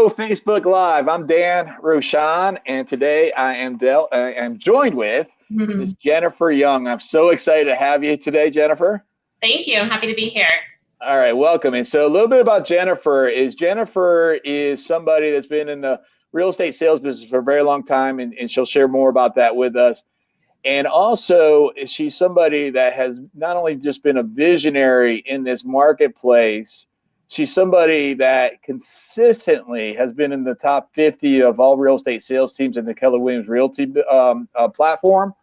Hello, Facebook Live. I'm Dan Rochon, and today I am joined with Ms. Jennifer Young. I'm so excited to have you today, Jennifer. Thank you. I'm happy to be here. All right, welcome. And so a little bit about Jennifer is somebody that's been in the real estate sales business for a very long time, and she'll share more about that with us. And also, she's somebody that has not only just been a visionary in this marketplace, she's somebody that consistently has been in the top 50 of all real estate sales teams in the Keller Williams Realty platform.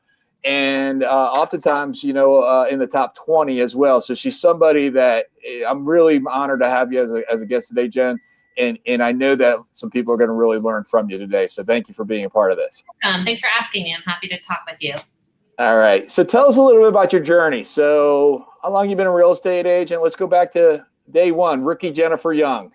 And oftentimes, in the top 20 as well. So she's somebody that I'm really honored to have you as a guest today, Jen. And I know that some people are going to really learn from you today. So thank you for being a part of this. Thanks for asking me. I'm happy to talk with you. All right. So tell us a little bit about your journey. So how long you been a real estate agent? Let's go back to day one, rookie Jennifer Young.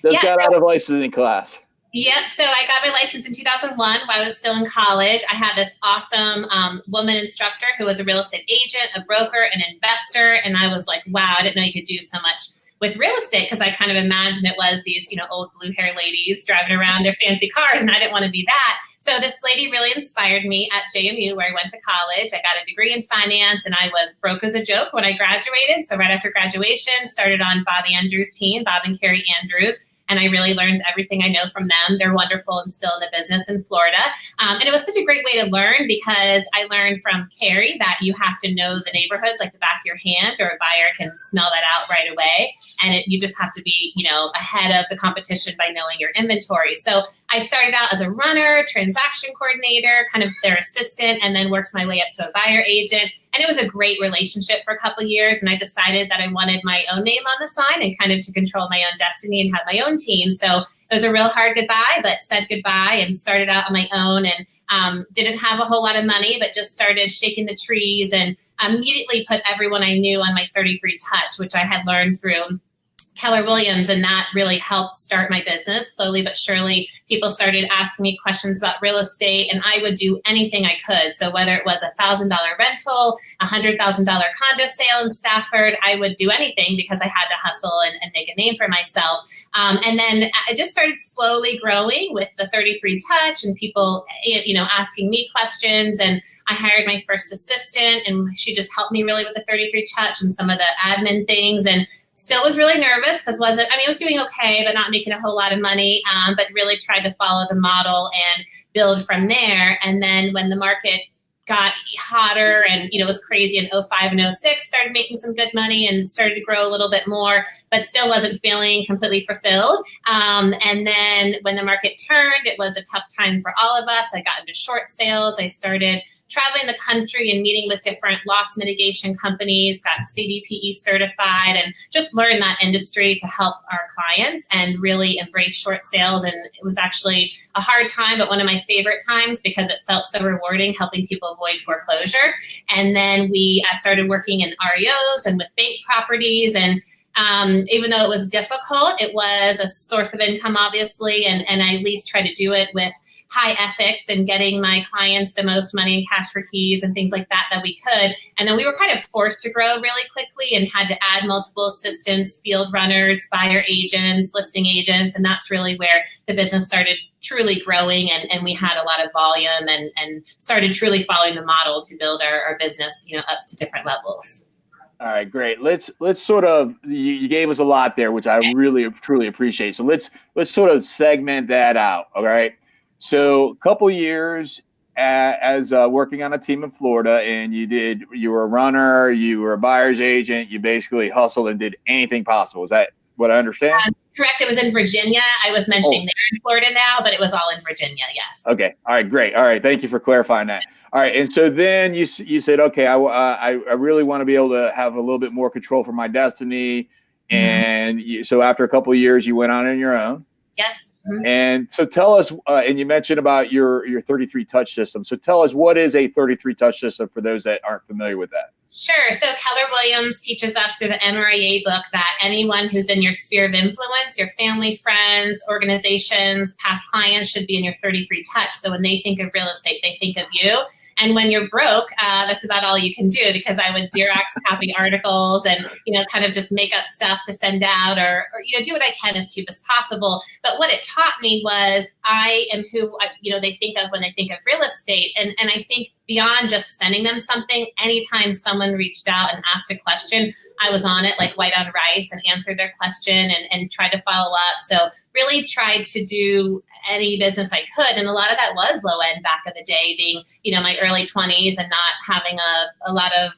Just got out of licensing class. Yep. So I got my license in 2001 while I was still in college. I had this awesome woman instructor who was a real estate agent, a broker, an investor. And I was like, wow, I didn't know you could do so much with real estate, because I kind of imagined it was these, old blue hair ladies driving around their fancy cars, and I didn't want to be that. So this lady really inspired me at JMU, where I went to college. I got a degree in finance, and I was broke as a joke when I graduated. So right after graduation, started on Bob Andrews' team, Bob and Carrie Andrews. And I really learned everything I know from them. They're wonderful and still in the business in Florida. And it was such a great way to learn, because I learned from Carrie that you have to know the neighborhoods like the back of your hand, or a buyer can smell that out right away. And you just have to be, ahead of the competition by knowing your inventory. So I started out as a runner, transaction coordinator, kind of their assistant, and then worked my way up to a buyer agent. And it was a great relationship for a couple of years. And I decided that I wanted my own name on the sign and kind of to control my own destiny and have my own team. So it was a real hard goodbye, but said goodbye and started out on my own, and didn't have a whole lot of money, but just started shaking the trees and immediately put everyone I knew on my 33 touch, which I had learned through Keller Williams, and that really helped start my business. Slowly but surely, people started asking me questions about real estate, and I would do anything I could. So whether it was $1,000 rental, $100,000 condo sale in Stafford, I would do anything because I had to hustle and make a name for myself. And then I just started slowly growing with the 33 touch, and people, asking me questions. And I hired my first assistant, and she just helped me really with the 33 touch and some of the admin things. And still was really nervous because I was doing okay, but not making a whole lot of money, but really tried to follow the model and build from there. And then when the market got hotter and, it was crazy in 05 and 06, started making some good money and started to grow a little bit more, but still wasn't feeling completely fulfilled. And then when the market turned, it was a tough time for all of us. I got into short sales. I started traveling the country and meeting with different loss mitigation companies, got CDPE certified, and just learned that industry to help our clients and really embrace short sales. And it was actually a hard time, but one of my favorite times, because it felt so rewarding helping people avoid foreclosure. And then we started working in REOs and with bank properties. And even though it was difficult, it was a source of income, obviously. And I at least try to do it with high ethics and getting my clients the most money in cash for keys and things like that we could. And then we were kind of forced to grow really quickly and had to add multiple assistants, field runners, buyer agents, listing agents. And that's really where the business started truly growing, and we had a lot of volume and started truly following the model to build our business, up to different levels. All right, great. Let's sort of, you gave us a lot there, which I really, truly appreciate. So let's sort of segment that out. All right. So a couple years as working on a team in Florida, and you were a runner, you were a buyer's agent, you basically hustled and did anything possible. Is that what I understand? Correct. It was in Virginia. I was mentioning they're in Florida now, but it was all in Virginia. Yes. Okay. All right. Great. All right. Thank you for clarifying that. All right. And so then you said, okay, I really want to be able to have a little bit more control for my destiny. And so after a couple of years, you went on your own. Yes. And so tell us, and you mentioned about your 33 touch system. So tell us, what is a 33 touch system for those that aren't familiar with that? Sure. So Keller Williams teaches us through the MRIA book that anyone who's in your sphere of influence, your family, friends, organizations, past clients, should be in your 33 touch. So when they think of real estate, they think of you. And when you're broke, that's about all you can do, because I would Xerox copy articles and, kind of just make up stuff to send out, or do what I can as cheap as possible. But what it taught me was I am who, they think of when they think of real estate. And I think beyond just sending them something, anytime someone reached out and asked a question, I was on it like white on rice and answered their question and tried to follow up. So really tried to do any business I could. And a lot of that was low end back in the day, being, my early 20s and not having a lot of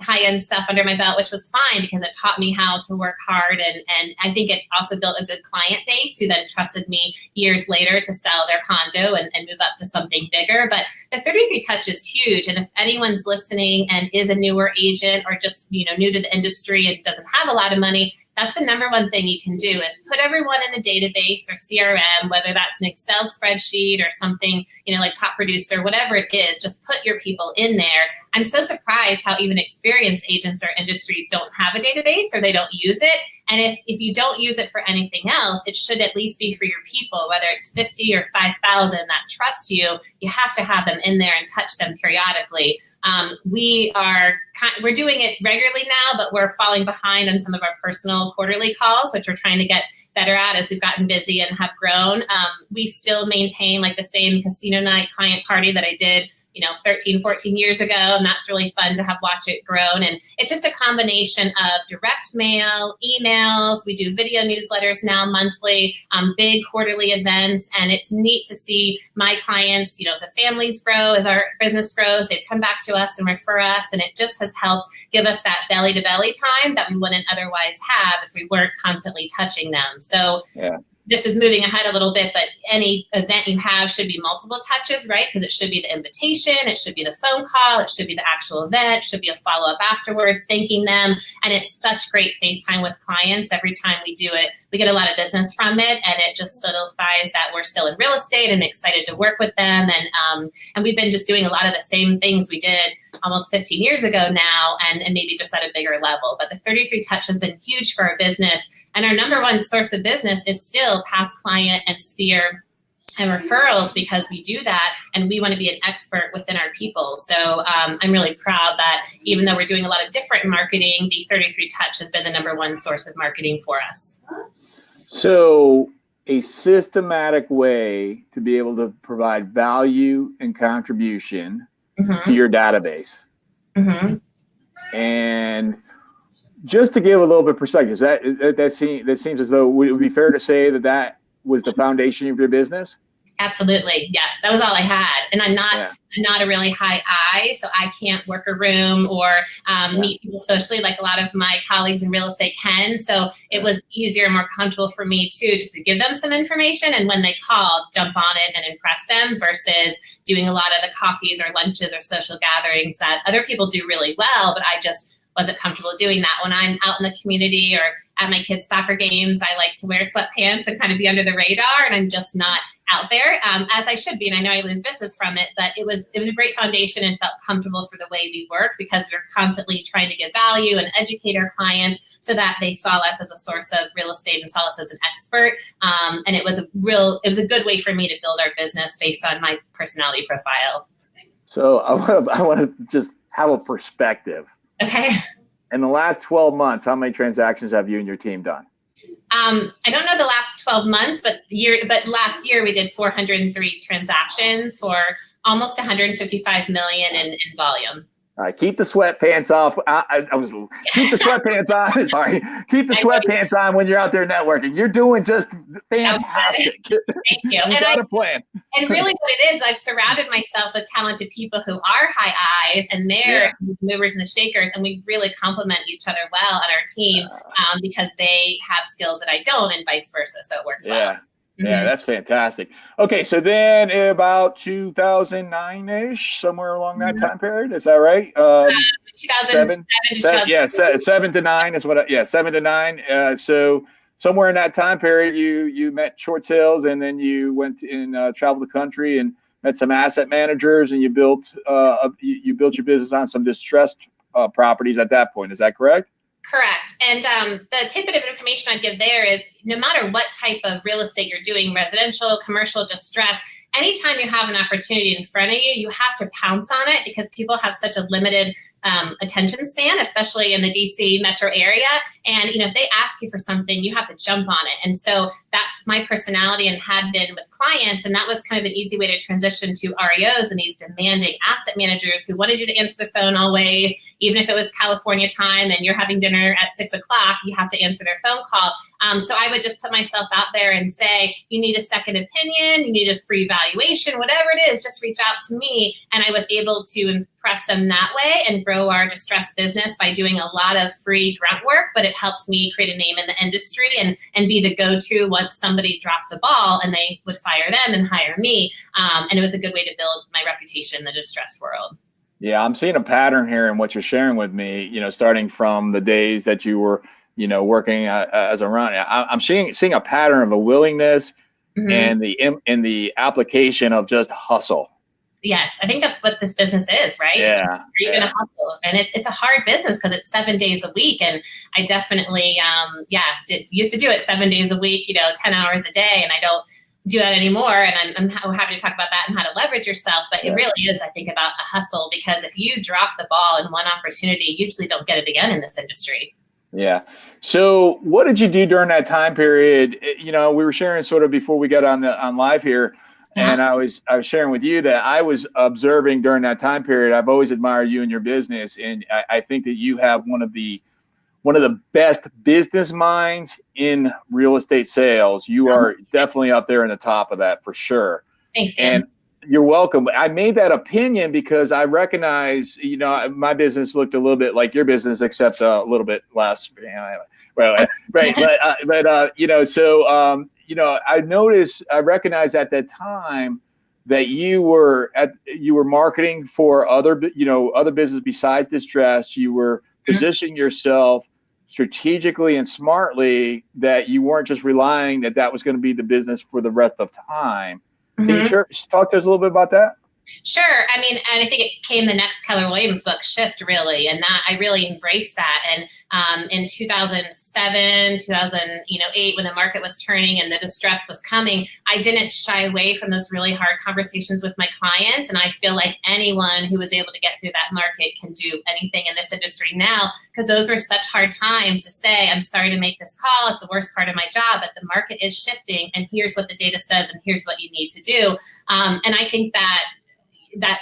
high end stuff under my belt, which was fine because it taught me how to work hard. And I think it also built a good client base who then trusted me years later to sell their condo and move up to something bigger. But the 33 touch is huge. And if anyone's listening and is a newer agent or just, new to the industry and doesn't have a lot of money, that's the number one thing you can do is put everyone in a database or CRM, whether that's an Excel spreadsheet or something, like Top Producer, whatever it is, just put your people in there. I'm so surprised how even experienced agents or industry don't have a database or they don't use it. And if you don't use it for anything else, it should at least be for your people, whether it's 50 or 5,000 that trust you. You have to have them in there and touch them periodically. We're doing it regularly now, but we're falling behind on some of our personal quarterly calls, which we're trying to get better at as we've gotten busy and have grown. We still maintain like the same casino night client party that I did 13, 14 years ago. And that's really fun to have watch it grown. And it's just a combination of direct mail, emails. We do video newsletters now monthly, big quarterly events. And it's neat to see my clients, the families grow as our business grows. They've come back to us and refer us. And it just has helped give us that belly to belly time that we wouldn't otherwise have if we weren't constantly touching them. So yeah. This is moving ahead a little bit, but any event you have should be multiple touches, right? Because it should be the invitation, it should be the phone call, it should be the actual event, it should be a follow-up afterwards, thanking them. And it's such great FaceTime with clients. Every time we do it, we get a lot of business from it, and it just solidifies that we're still in real estate and excited to work with them. And we've been just doing a lot of the same things we did almost 15 years ago now, and maybe just at a bigger level. But the 33 touch has been huge for our business. And our number one source of business is still past client and sphere and referrals, because we do that and we want to be an expert within our people. So I'm really proud that even though we're doing a lot of different marketing, the 33 touch has been the number one source of marketing for us. So a systematic way to be able to provide value and contribution to your database. And just to give a little bit of perspective, that seems as though it would be fair to say that was the foundation of your business? Absolutely. Yes. That was all I had. And I'm not a really high I, so I can't work a room or meet people socially like a lot of my colleagues in real estate can. So it was easier and more comfortable for me too, just to give them some information. And when they called, jump on it and impress them versus doing a lot of the coffees or lunches or social gatherings that other people do really well. But I just wasn't comfortable doing that. When I'm out in the community or at my kids' soccer games, I like to wear sweatpants and kind of be under the radar, and I'm just not out there as I should be. And I know I lose business from it, but it was a great foundation and felt comfortable for the way we work, because we're constantly trying to give value and educate our clients so that they saw us as a source of real estate and saw us as an expert. And it was a good way for me to build our business based on my personality profile. So I want to just have a perspective. Okay. In the last 12 months, how many transactions have you and your team done? I don't know the last 12 months, but last year we did 403 transactions for almost 155 million in volume. All right, keep the sweatpants off. Keep the sweatpants on. Sorry, keep the sweatpants on when you're out there networking. You're doing just fantastic. Thank you. You got a plan. And really, what it is, I've surrounded myself with talented people who are high eyes, and they're movers and the shakers, and we really complement each other well on our team because they have skills that I don't, and vice versa. So it works well. Yeah, that's fantastic. Okay, so then about 2009-ish, somewhere along that time period, is that right? 2007. 7 to 9 is what. 7 to 9. So somewhere in that time period, you met short sales, and then you went and traveled the country and met some asset managers, and you built your business on some distressed properties at that point. Is that correct? Correct. And the tidbit of information I'd give there is no matter what type of real estate you're doing, residential, commercial, distress, anytime you have an opportunity in front of you, you have to pounce on it because people have such a limited attention span, especially in the DC metro area. And, if they ask you for something, you have to jump on it. And so that's my personality and had been with clients. And that was kind of an easy way to transition to REOs and these demanding asset managers who wanted you to answer the phone always, even if it was California time and you're having dinner at 6 o'clock, you have to answer their phone call. So I would just put myself out there and say, you need a second opinion, you need a free valuation, whatever it is, just reach out to me. And I was able to impress them that way and grow our distressed business by doing a lot of free grunt work, but it helped me create a name in the industry and be the go-to once somebody dropped the ball, and they would fire them and hire me. And it was a good way to build my reputation in the distressed world. Yeah, I'm seeing a pattern here in what you're sharing with me, starting from the days that you were, working as a run. I'm seeing a pattern of a willingness and the application of just hustle. Yes, I think that's what this business is, right? Yeah. You're going to hustle. And it's a hard business because it's 7 days a week. And I definitely, used to do it 7 days a week, 10 hours a day. And I don't do that anymore. And I'm happy to talk about that and how to leverage yourself. But it really is, I think, about a hustle, because if you drop the ball in one opportunity, you usually don't get it again in this industry. Yeah. So what did you do during that time period? We were sharing sort of before we got on live here. And I was sharing with you that I was observing during that time period. I've always admired you and your business, and I think that you have one of the best business minds in real estate sales. You are definitely up there in the top of that for sure. Thanks, Dan. And you're welcome. I made that opinion because I recognize, my business looked a little bit like your business, except a little bit less. Right. I recognized at that time that you were marketing for other business besides distress. You were positioning yourself strategically and smartly, that you weren't just relying that was going to be the business for the rest of time. Can you talk to us a little bit about that? Sure. I mean, and I think it came the next Keller Williams book, Shift, really. And that I really embraced that. And in 2007, 2008, when the market was turning and the distress was coming, I didn't shy away from those really hard conversations with my clients. And I feel like anyone who was able to get through that market can do anything in this industry now, because those were such hard times to say, I'm sorry to make this call. It's the worst part of my job, but the market is shifting. And here's what the data says, and here's what you need to do. And I think that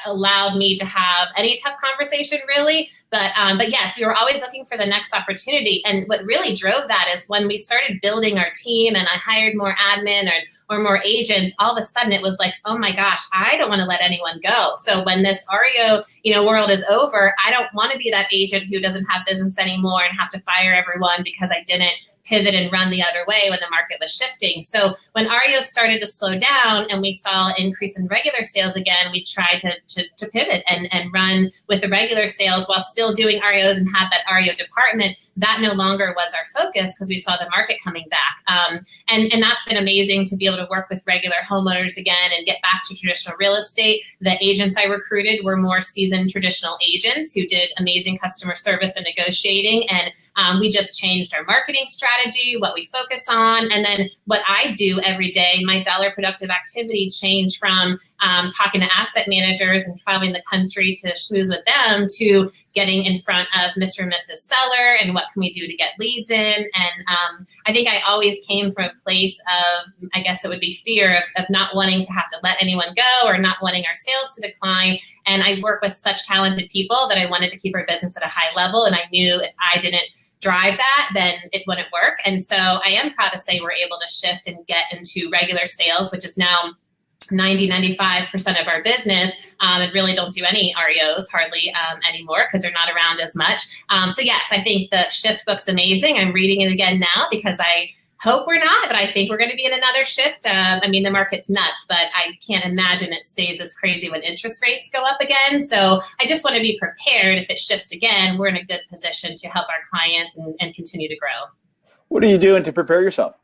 allowed me to have any tough conversation, really. But yes, we were always looking for the next opportunity. And what really drove that is when we started building our team and I hired more admin or more agents, all of a sudden it was like, oh my gosh, I don't want to let anyone go. So when this REO, world is over, I don't want to be that agent who doesn't have business anymore and have to fire everyone because I didn't pivot and run the other way when the market was shifting. So when REO started to slow down and we saw an increase in regular sales again, we tried to pivot and run with the regular sales while still doing REOs and have that REO department. That no longer was our focus because we saw the market coming back. And that's been amazing to be able to work with regular homeowners again and get back to traditional real estate. The agents I recruited were more seasoned traditional agents who did amazing customer service and negotiating. And we just changed our marketing strategy, what we focus on. And then what I do every day, my dollar productive activity changed from talking to asset managers and traveling the country to schmooze with them to getting in front of Mr. and Mrs. Seller and what can we do to get leads in. And I think I always came from a place of, I guess it would be fear of not wanting to have to let anyone go or not wanting our sales to decline. And I work with such talented people that I wanted to keep our business at a high level. And I knew if I didn't drive that, then it wouldn't work. And so I am proud to say we're able to shift and get into regular sales, which is now 95% of our business, and really don't do any REOs hardly anymore because they're not around as much. So yes, I think the shift book's amazing. I'm reading it again now because I hope we're not, but I think we're going to be in another shift. I mean, the market's nuts, but I can't imagine it stays this crazy when interest rates go up again. So I just want to be prepared. If it shifts again, we're in a good position to help our clients and continue to grow. What are you doing to prepare yourself?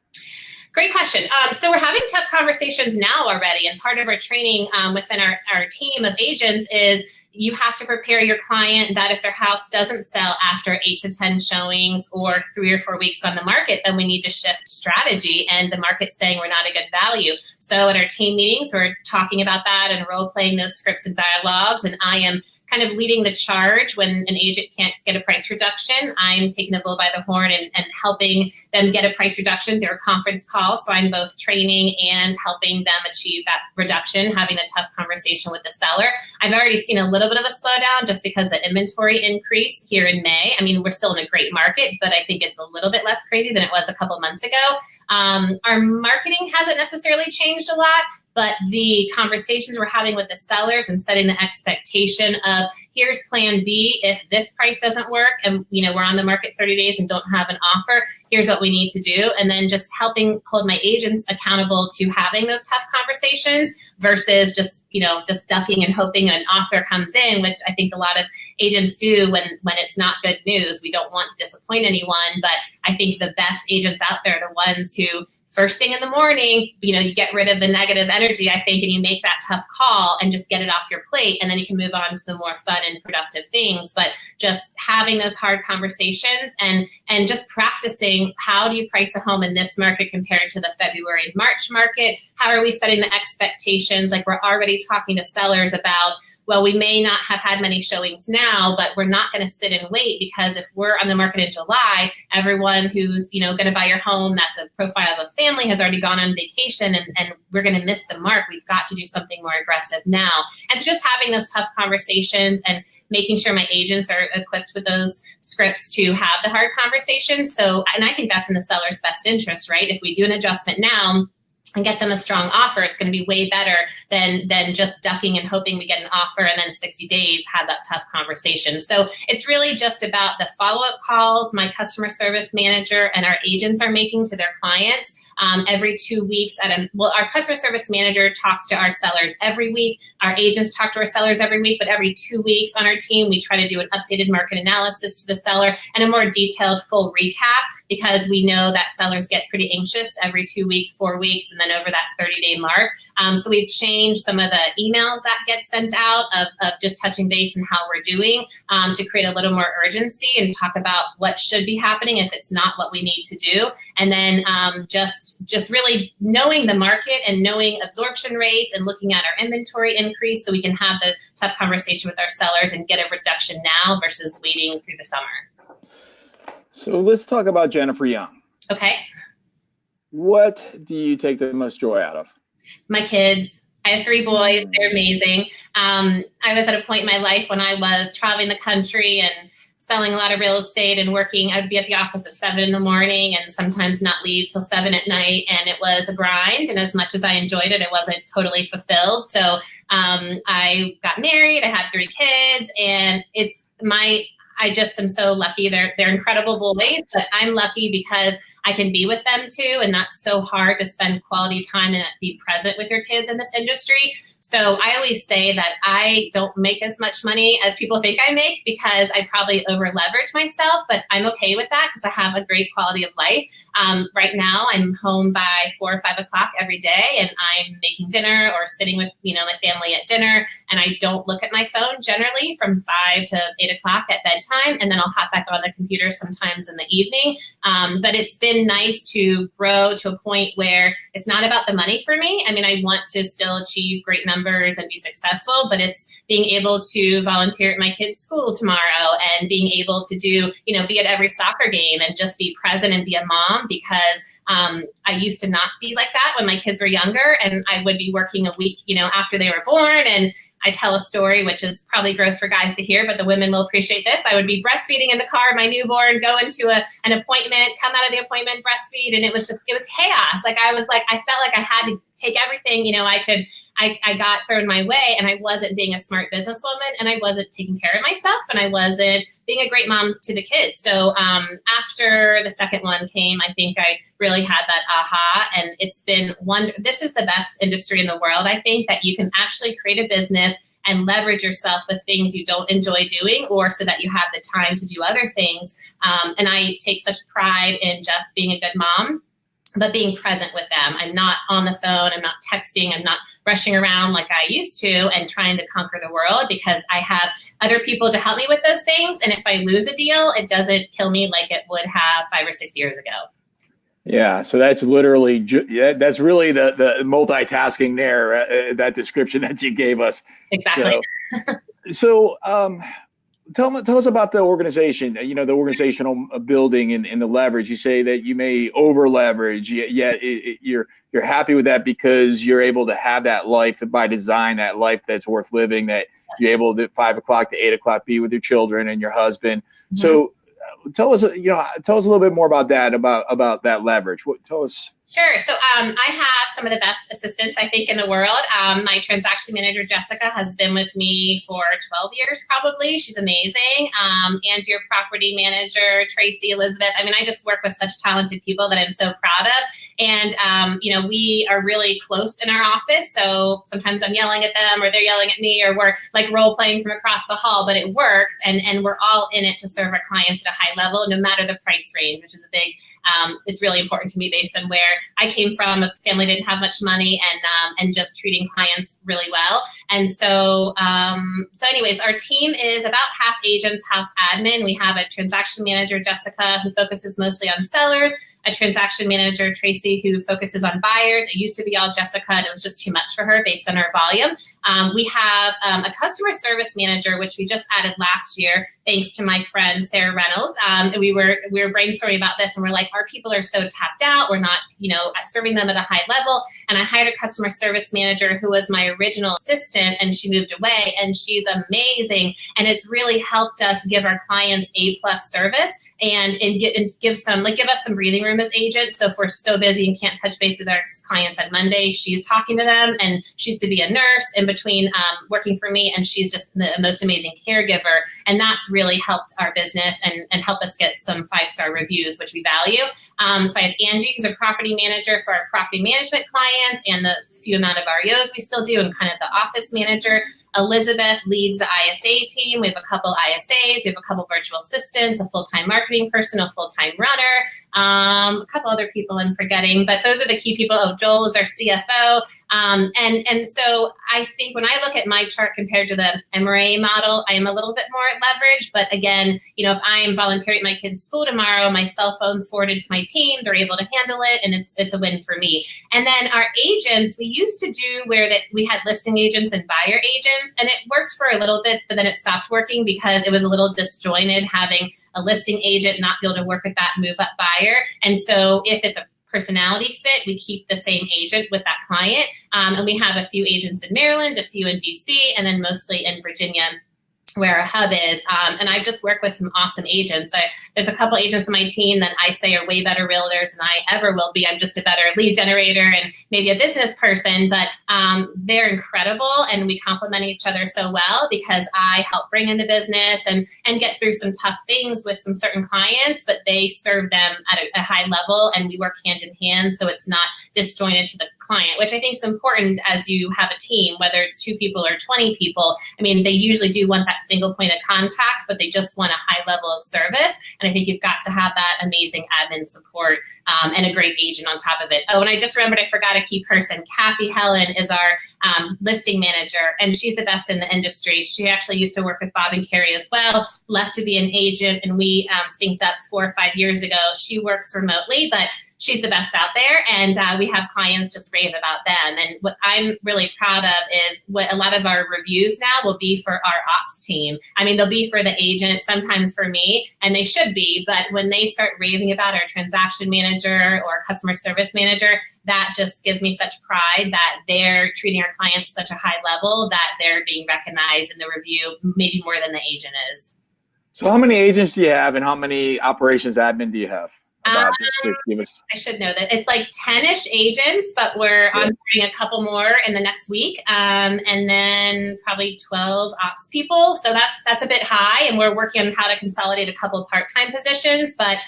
Great question. So we're having tough conversations now already. And part of our training within our team of agents is, you have to prepare your client that if their house doesn't sell after 8 to 10 showings or 3 or 4 weeks on the market, then we need to shift strategy, and the market's saying we're not a good value. So at our team meetings, we're talking about that and role playing those scripts and dialogues, and I am kind of leading the charge when an agent can't get a price reduction. I'm taking the bull by the horn and helping them get a price reduction through a conference call. So I'm both training and helping them achieve that reduction, having the tough conversation with the seller. I've already seen a little bit of a slowdown just because the inventory increase here in May. I mean, we're still in a great market, but I think it's a little bit less crazy than it was a couple months ago. Our marketing hasn't necessarily changed a lot, but the conversations we're having with the sellers and setting the expectation of here's plan B if this price doesn't work and we're on the market 30 days and don't have an offer, here's what we need to do. And then just helping hold my agents accountable to having those tough conversations versus just ducking and hoping an offer comes in, which I think a lot of agents do when it's not good news. We don't want to disappoint anyone, but I think the best agents out there are the ones who first thing in the morning, you get rid of the negative energy, I think, and you make that tough call and just get it off your plate. And then you can move on to the more fun and productive things. But just having those hard conversations and just practicing, how do you price a home in this market compared to the February and March market? How are we setting the expectations? Like, we're already talking to sellers about, well, we may not have had many showings now, but we're not going to sit and wait, because if we're on the market in July, everyone who's going to buy your home that's a profile of a family has already gone on vacation, and we're going to miss the mark. We've got to do something more aggressive now. And so just having those tough conversations and making sure my agents are equipped with those scripts to have the hard conversations. So, and I think that's in the seller's best interest, right? If we do an adjustment now and get them a strong offer, it's going to be way better than just ducking and hoping we get an offer and then 60 days have that tough conversation. So it's really just about the follow-up calls my customer service manager and our agents are making to their clients. Every 2 weeks our customer service manager talks to our sellers every week. Our agents talk to our sellers every week, but every 2 weeks on our team, we try to do an updated market analysis to the seller and a more detailed full recap, because we know that sellers get pretty anxious every 2 weeks, 4 weeks, and then over that 30-day mark. So we've changed some of the emails that get sent out of just touching base and how we're doing to create a little more urgency and talk about what should be happening if it's not what we need to do. And then just really knowing the market and knowing absorption rates and looking at our inventory increase so we can have the tough conversation with our sellers and get a reduction now versus waiting through the summer. So let's talk about Jennifer Young. Okay. What do you take the most joy out of? My kids. I have 3 boys. They're amazing. I was at a point in my life when I was traveling the country and selling a lot of real estate and working. I'd be at the office at 7 in the morning and sometimes not leave till 7 at night. And it was a grind. And as much as I enjoyed it, it wasn't totally fulfilled. So I got married. I had 3 kids, and I just am so lucky. They're incredible boys, but I'm lucky because I can be with them too. And that's so hard to spend quality time and be present with your kids in this industry. So I always say that I don't make as much money as people think I make because I probably over leverage myself, but I'm okay with that because I have a great quality of life. Right now I'm home by 4 or 5 o'clock every day, and I'm making dinner or sitting with, my family at dinner. And I don't look at my phone generally from 5 to 8 o'clock at bedtime. And then I'll hop back on the computer sometimes in the evening. But it's been nice to grow to a point where it's not about the money for me. I mean, I want to still achieve great numbers and be successful, but it's being able to volunteer at my kids' school tomorrow and being able to do, be at every soccer game and just be present and be a mom, because I used to not be like that when my kids were younger, and I would be working a week, after they were born. And I tell a story, which is probably gross for guys to hear, but the women will appreciate this. I would be breastfeeding in the car, my newborn, go into an appointment, come out of the appointment, breastfeed. And it was chaos. I felt like I had to take everything, I got thrown my way, and I wasn't being a smart businesswoman, and I wasn't taking care of myself, and I wasn't being a great mom to the kids. So after the second one came, I think I really had that aha, and it's been this is the best industry in the world. I think that you can actually create a business and leverage yourself with things you don't enjoy doing, or so that you have the time to do other things. And I take such pride in just being a good mom but being present with them. I'm not on the phone. I'm not texting. I'm not rushing around like I used to and trying to conquer the world, because I have other people to help me with those things. And if I lose a deal, it doesn't kill me like it would have 5 or 6 years ago. Yeah, so that's literally that's really the multitasking there, that description that you gave us. Exactly. So tell us about the organization. The organizational building and the leverage. You say that you may over leverage, yet you're happy with that because you're able to have that life by design, that life that's worth living. That you're able to 5 o'clock to 8 o'clock be with your children and your husband. Mm-hmm. So tell us a little bit more about that, about that leverage. Tell us. Sure. So I have some of the best assistants, I think, in the world. My transaction manager, Jessica, has been with me for 12 years, probably. She's amazing. And your property manager, Tracy, Elizabeth. I mean, I just work with such talented people that I'm so proud of. And, we are really close in our office. So sometimes I'm yelling at them or they're yelling at me, or we're like role playing from across the hall, but it works. And we're all in it to serve our clients at a high level, no matter the price range, which is a big, it's really important to me based on where I came from. A family didn't have much money, and just treating clients really well. And so anyways, our team is about half agents, half admin. We have a transaction manager, Jessica, who focuses mostly on sellers, a transaction manager, Tracy, who focuses on buyers. It used to be all Jessica, and it was just too much for her based on our volume. We have a customer service manager, which we just added last year, thanks to my friend Sarah Reynolds. And we were brainstorming about this, and we're like, our people are so tapped out. We're not, serving them at a high level. And I hired a customer service manager who was my original assistant, and she moved away, and she's amazing. And it's really helped us give our clients A+ service and give us some breathing room as agents. So if we're so busy and can't touch base with our clients on Monday, she's talking to them, and she used to be a nurse in between working for me, and she's just the most amazing caregiver. And that's really helped our business and helped us get some 5-star reviews, which we value. So I have Angie, who's a property manager for our property management clients and the few amount of REOs we still do, and kind of the office manager. Elizabeth leads the ISA team. We have a couple ISAs. We have a couple virtual assistants, a full-time marketing person, a full-time runner, a couple other people I'm forgetting, but those are the key people. Oh, Joel is our CFO. And so I think when I look at my chart compared to the MRA model, I am a little bit more leveraged. But again, if I am volunteering at my kids' school tomorrow, my cell phone's forwarded to my team. They're able to handle it, and it's a win for me. And then our agents, we used to do where that we had listing agents and buyer agents, and it worked for a little bit, but then it stopped working because it was a little disjointed having a listing agent not be able to work with that move up buyer. And so if it's a personality fit, we keep the same agent with that client. And we have a few agents in Maryland, a few in DC, and then mostly in Virginia, where our hub is. And I just work with some awesome agents. There's a couple agents on my team that I say are way better realtors than I ever will be. I'm just a better lead generator and maybe a business person, but they're incredible, and we complement each other so well because I help bring in the business and get through some tough things with some certain clients, but they serve them at a high level, and we work hand in hand, so it's not disjointed to the client, which I think is important as you have a team, whether it's 2 people or 20 people. I mean, they usually do want that single point of contact, but they just want a high level of service. And I think you've got to have that amazing admin support and a great agent on top of it. Oh, and I just remembered I forgot a key person. Kathy Helen is our listing manager, and she's the best in the industry. She actually used to work with Bob and Carrie as well, left to be an agent, and we synced up 4 or 5 years ago. She works remotely, but she's the best out there, and we have clients just rave about them. And what I'm really proud of is what a lot of our reviews now will be for our ops team. I mean, they'll be for the agent, sometimes for me, and they should be, but when they start raving about our transaction manager or customer service manager, that just gives me such pride that they're treating our clients such a high level that they're being recognized in the review, maybe more than the agent is. So how many agents do you have, and how many operations admin do you have? Just to give us... I should know that. It's like 10-ish agents, but we're onboarding a couple more in the next week. And then probably 12 ops people. So that's a bit high, and we're working on how to consolidate a couple of part-time positions, but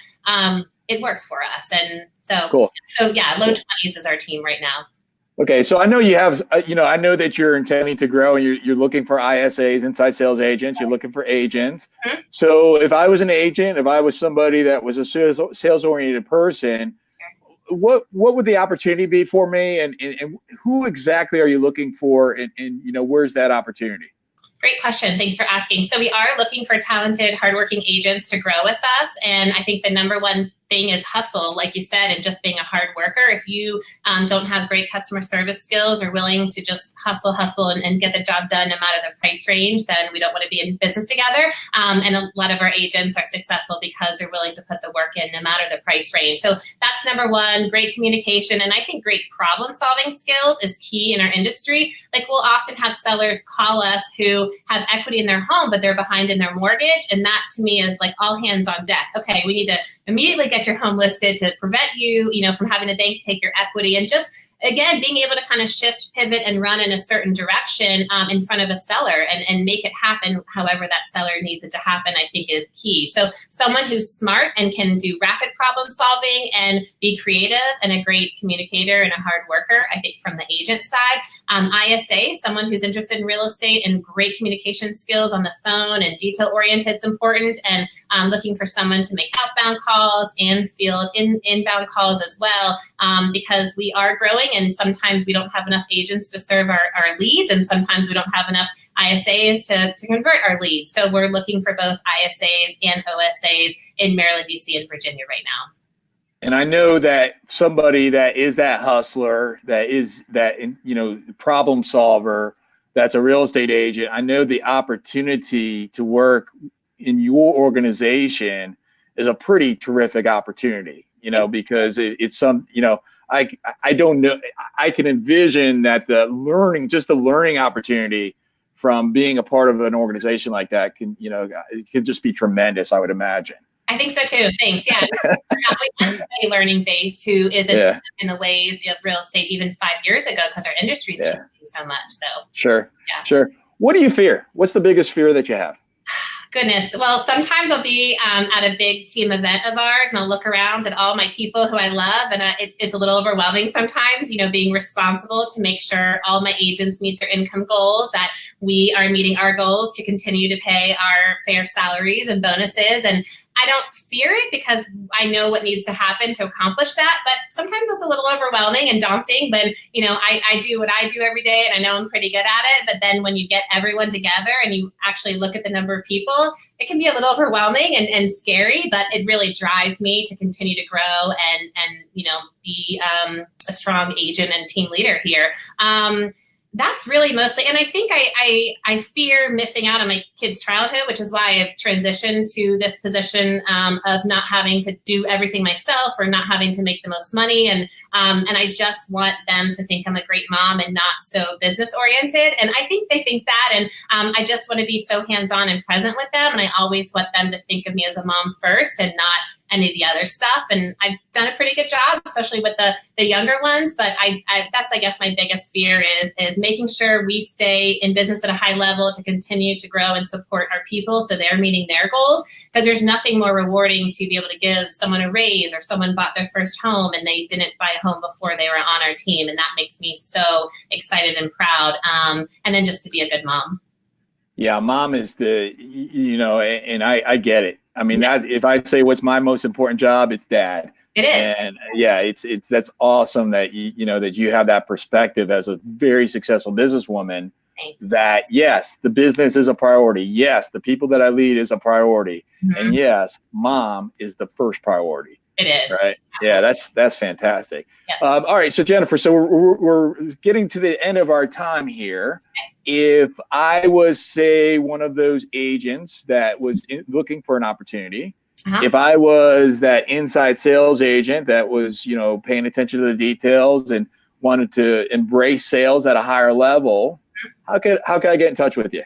it works for us. And so, cool. So yeah, low 20s is our team right now. Okay, so I know you have, I know that you're intending to grow, and you're looking for ISAs, inside sales agents. You're looking for agents. Mm-hmm. So if I was an agent, if I was somebody that was a sales-oriented person, what would the opportunity be for me, and who exactly are you looking for, and where's that opportunity? Great question. Thanks for asking. So we are looking for talented, hardworking agents to grow with us. And I think the number one thing is hustle, like you said, and just being a hard worker. If you don't have great customer service skills or willing to just hustle and get the job done no matter the price range, then we don't want to be in business together. And a lot of our agents are successful because they're willing to put the work in no matter the price range. So that's number one, great communication. And I think great problem solving skills is key in our industry. Like we'll often have sellers call us who have equity in their home, but they're behind in their mortgage. And that to me is like all hands on deck. Okay, we need to immediately get your home listed to prevent you, from having the bank take your equity, and just again, being able to kind of shift, pivot, and run in a certain direction in front of a seller and make it happen however that seller needs it to happen, I think is key. So someone who's smart and can do rapid problem solving and be creative and a great communicator and a hard worker, I think from the agent side. ISA, someone who's interested in real estate and great communication skills on the phone and detail-oriented is important, and looking for someone to make outbound calls and field inbound calls as well, because we are growing. And sometimes we don't have enough agents to serve our leads, and sometimes we don't have enough ISAs to convert our leads. So we're looking for both ISAs and OSAs in Maryland, DC, and Virginia right now. And I know that somebody that is that hustler, that is that problem solver, that's a real estate agent, I know the opportunity to work in your organization is a pretty terrific opportunity, because it's some, I don't know. I can envision that the learning opportunity from being a part of an organization like that can just be tremendous, I would imagine. I think so too. Thanks. Yeah. We went to learning days too, isn't in the ways of real estate even 5 years ago, because our industry's changing so much. So sure. What do you fear? What's the biggest fear that you have? Goodness. Well, sometimes I'll be at a big team event of ours and I'll look around at all my people who I love, and it's a little overwhelming sometimes, being responsible to make sure all my agents meet their income goals, that we are meeting our goals to continue to pay our fair salaries and bonuses. And I don't fear it because I know what needs to happen to accomplish that. But sometimes it's a little overwhelming and daunting. But, I do what I do every day and I know I'm pretty good at it. But then when you get everyone together and you actually look at the number of people, it can be a little overwhelming and scary, but it really drives me to continue to grow and be a strong agent and team leader here. That's really mostly, and I think I fear missing out on my kids' childhood, which is why I've transitioned to this position of not having to do everything myself or not having to make the most money, and I just want them to think I'm a great mom and not so business oriented, and I think they think that, and I just want to be so hands-on and present with them, and I always want them to think of me as a mom first and not any of the other stuff. And I've done a pretty good job, especially with the younger ones. But that's, I guess, my biggest fear is making sure we stay in business at a high level to continue to grow and support our people so they're meeting their goals. Because there's nothing more rewarding to be able to give someone a raise, or someone bought their first home and they didn't buy a home before they were on our team. And that makes me so excited and proud. And then just to be a good mom. Yeah, mom is and I get it. I mean, if I say what's my most important job, it's dad. It is. And that's awesome that that you have that perspective as a very successful businesswoman. Thanks. That yes, the business is a priority. Yes, the people that I lead is a priority. Mm-hmm. And yes, mom is the first priority. It is. Right. Absolutely. Yeah, that's fantastic. Yeah. All right. So Jennifer, we're getting to the end of our time here. Okay. If I was, say, one of those agents that was looking for an opportunity, if I was that inside sales agent that was, paying attention to the details and wanted to embrace sales at a higher level, how could I get in touch with you?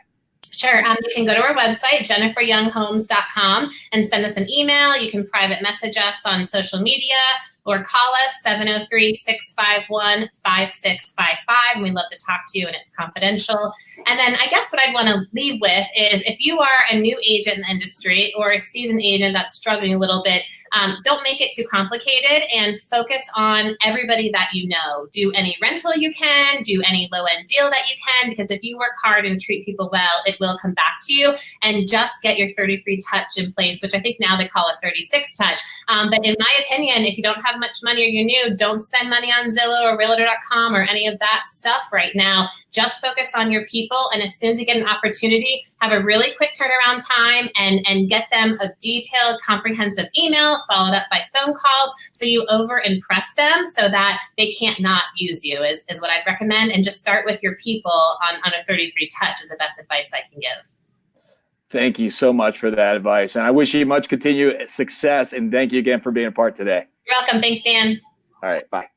Sure. You can go to our website, jenniferyounghomes.com, and send us an email. You can private message us on social media or call us 703-651-5655. We'd love to talk to you, and it's confidential. And then I guess what I'd want to leave with is, if you are a new agent in the industry or a seasoned agent that's struggling a little bit, Don't make it too complicated and focus on everybody that you know. Do any rental you can, do any low-end deal that you can, because if you work hard and treat people well, it will come back to you. And just get your 33 touch in place, which I think now they call it 36 touch. But in my opinion, if you don't have much money or you're new, don't spend money on Zillow or Realtor.com or any of that stuff right now. Just focus on your people. And as soon as you get an opportunity, have a really quick turnaround time and get them a detailed, comprehensive email followed up by phone calls so you over impress them so that they can't not use you is what I'd recommend. And just start with your people on a 33 touch is the best advice I can give. Thank you so much for that advice. And I wish you much continued success. And thank you again for being a part today. You're welcome. Thanks, Dan. All right. Bye.